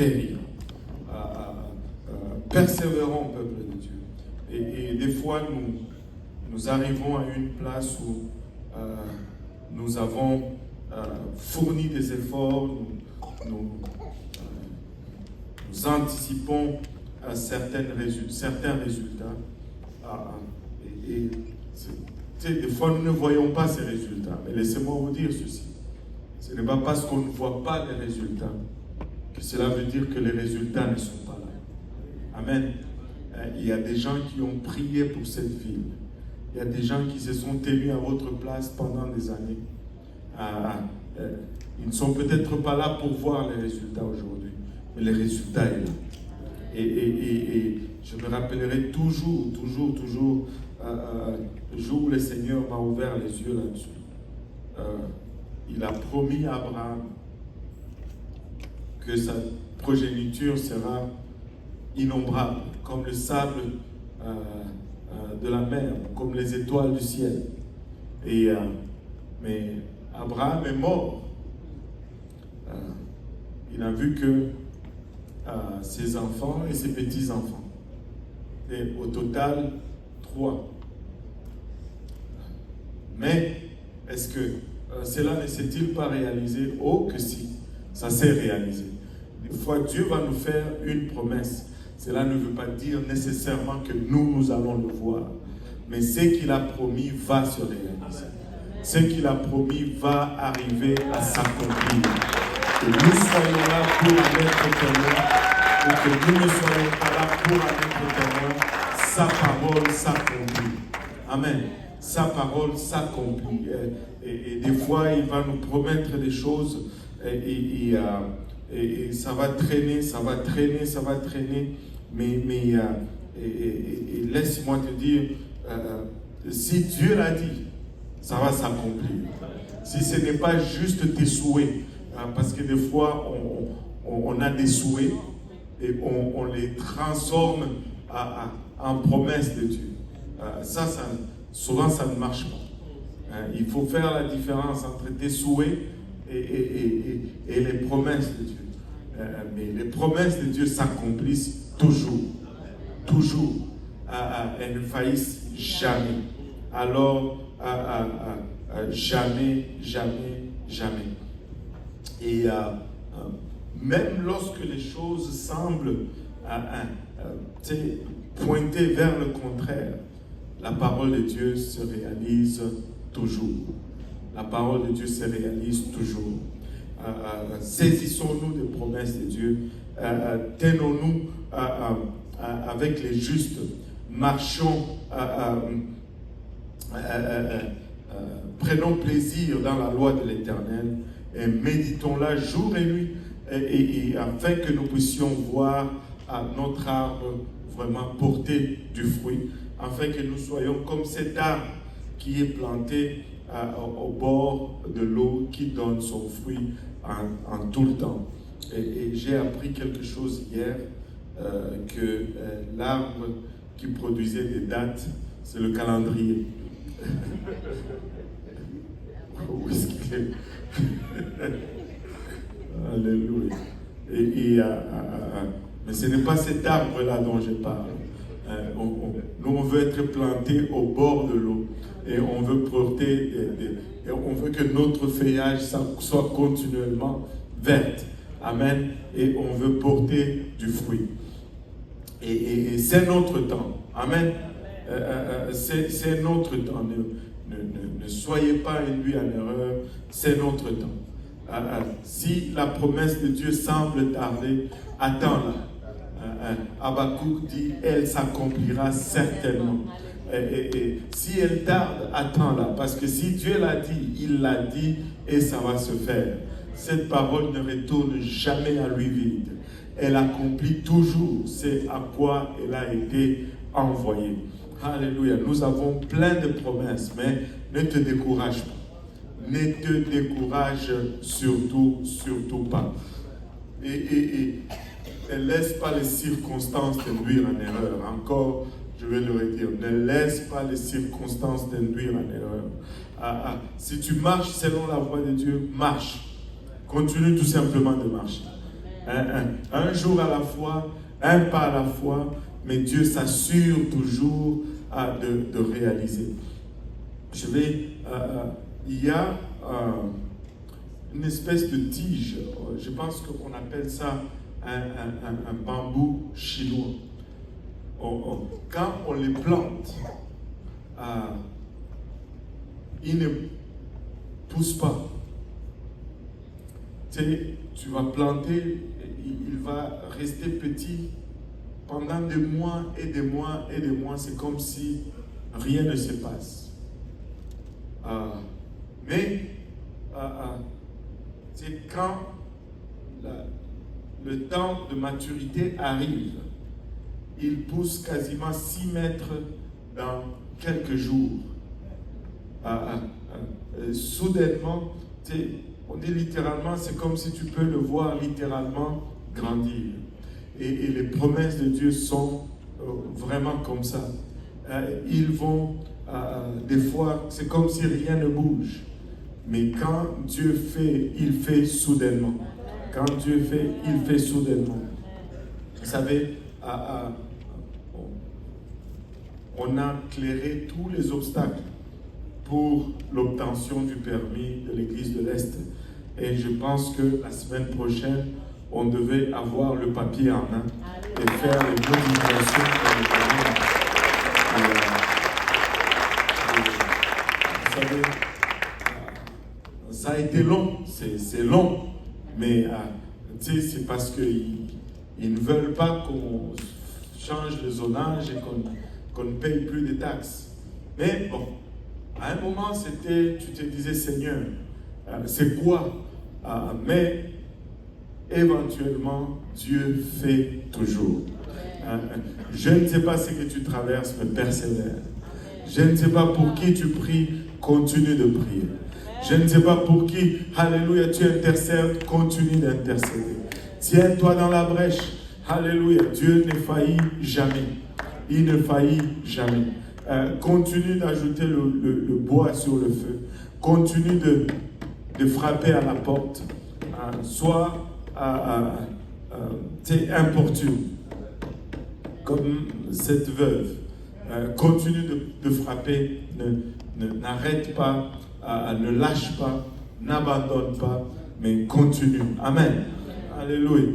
périr. Persévérons, peuple de Dieu. Et des fois, nous arrivons à une place où nous avons fourni des efforts, nous anticipons certains résultats. Des fois, nous ne voyons pas ces résultats. Mais laissez-moi vous dire ceci. Ce n'est pas parce qu'on ne voit pas les résultats que cela veut dire que les résultats ne sont pas là. Amen. Il y a des gens qui ont prié pour cette ville. Il y a des gens qui se sont tenus à votre place pendant des années. Ils ne sont peut-être pas là pour voir les résultats aujourd'hui, mais les résultats sont là. Et je me rappellerai toujours le jour où le Seigneur m'a ouvert les yeux là-dessus. Il a promis à Abraham que sa progéniture sera innombrable, comme le sable de la mer, comme les étoiles du ciel. Mais Abraham est mort. Il a vu que ses enfants et ses petits-enfants, et au total 3. Mais est-ce que cela ne s'est-il pas réalisé? Oh que si, ça s'est réalisé. Des fois, Dieu va nous faire une promesse. Cela ne veut pas dire nécessairement que nous allons le voir. Mais ce qu'il a promis va se réaliser. Ce qu'il a promis va arriver à s'accomplir. Que nous soyons là pour en être témoins, ou que nous ne soyons pas là pour en être témoins, sa parole s'accomplit. Amen. Sa parole s'accomplit. Et des fois, il va nous promettre des choses et ça va traîner, mais laisse-moi te dire, si Dieu l'a dit, ça va s'accomplir. Si ce n'est pas juste tes souhaits, parce que des fois, on a des souhaits et on les transforme en promesses de Dieu. Souvent, ça ne marche pas. Il faut faire la différence entre tes souhaits et les promesses de Dieu. Mais les promesses de Dieu s'accomplissent toujours. Toujours. Elles ne faillissent jamais. Alors, jamais. Et même lorsque les choses semblent pointer vers le contraire, la parole de Dieu se réalise toujours. La parole de Dieu se réalise toujours. Saisissons-nous des promesses de Dieu. Tenons-nous avec les justes. Marchons, prenons plaisir dans la loi de l'Éternel et méditons-la jour et nuit et afin que nous puissions voir notre arbre vraiment porter du fruit, afin que nous soyons comme cet arbre qui est planté au bord de l'eau, qui donne son fruit en tout le temps. Et j'ai appris quelque chose hier, que l'arbre qui produisait des dattes, c'est le calendrier. Où est-ce qu'il est? Alléluia. Mais ce n'est pas cet arbre-là dont je parle. Nous, on veut être plantés au bord de l'eau. Et on veut porter, et on veut que notre feuillage soit continuellement vert. Amen. Et on veut porter du fruit. Et c'est notre temps. Amen. C'est notre temps. Ne soyez pas induits en erreur. C'est notre temps. Si la promesse de Dieu semble tarder, attends-la. Habakkuk dit, elle s'accomplira certainement. Et si elle tarde, attends-la. Parce que si Dieu l'a dit, il l'a dit et ça va se faire. Cette parole ne retourne jamais à lui vide. Elle accomplit toujours ce à quoi elle a été envoyée. Alléluia. Nous avons plein de promesses, mais ne te décourage pas. Ne te décourage surtout pas. Et ne laisse pas les circonstances t'induire en erreur. Encore, je vais le redire, ne laisse pas les circonstances t'induire en erreur. Si tu marches selon la voie de Dieu, marche. Continue tout simplement de marcher. un jour à la fois, un pas à la fois, mais Dieu s'assure toujours de réaliser. Il y a une espèce de tige, je pense qu'on appelle ça un bambou chinois. Quand on les plante, ils ne poussent pas. Tu vas planter, il va rester petit pendant des mois et des mois et des mois. C'est comme si rien ne se passe. Mais c'est quand le temps de maturité arrive, il pousse quasiment 6 mètres dans quelques jours. Soudainement, on dit littéralement, c'est comme si tu peux le voir littéralement grandir. Et les promesses de Dieu sont vraiment comme ça. Ils vont, des fois, c'est comme si rien ne bouge. Mais quand Dieu fait, il fait soudainement. Quand Dieu fait, il fait soudainement. Vous savez, on a clairé tous les obstacles pour l'obtention du permis de l'Église de l'Est. Et je pense que la semaine prochaine, on devait avoir le papier en main et faire les modifications pour le permis. Vous savez, ça a été long, c'est long, mais c'est parce qu'ils ne veulent pas qu'on change le zonage et qu'on ne paye plus de taxes. Mais bon, à un moment, tu te disais, Seigneur, c'est quoi? Mais éventuellement, Dieu fait toujours. Je ne sais pas ce que tu traverses, mais persévère. Je ne sais pas pour qui tu pries, continue de prier. Je ne sais pas pour qui, alléluia, tu intercèdes, continue d'intercéder. Tiens-toi dans la brèche, alléluia, Dieu ne faillit jamais. Il ne faillit jamais. Continue d'ajouter le bois sur le feu. Continue de frapper à la porte. Sois importune, comme cette veuve. Continue de frapper. N'arrête pas. Ne lâche pas, n'abandonne pas, mais continue. Amen. Alléluia.